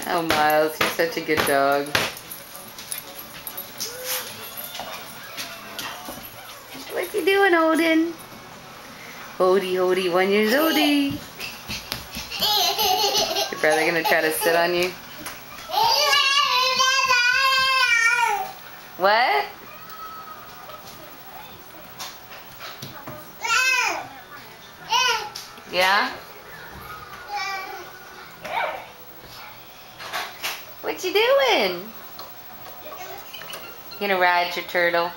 Oh, Miles, you're such a good dog. What you doing, Odin? Odie, 1 year Odie. Your brother gonna try to sit on you? What? Yeah? What you doing? You gonna ride your turtle?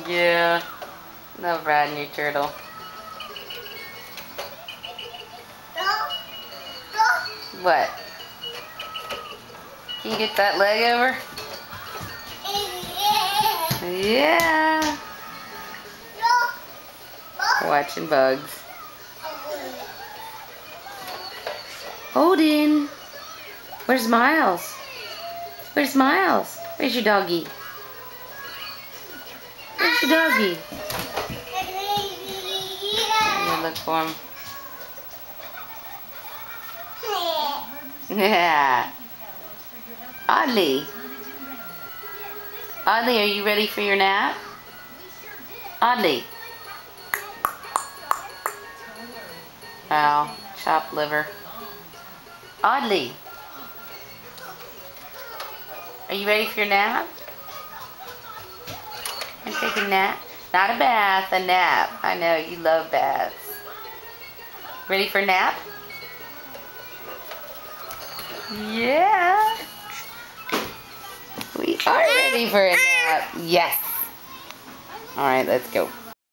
Yeah. Love riding your turtle. What? Can you get that leg over? Yeah. Watching bugs. Odin. Where's Miles? Where's Miles? Where's your doggy? Where's your doggy? I'm gonna look for him. Yeah. Audley. Audley, are you ready for your nap? Audley. Wow, chopped liver. Audley. Are you ready for your nap? I'm taking a nap. Not a bath, a nap. I know, you love baths. Ready for a nap? Yeah. We are ready for a nap. Yes. All right, let's go.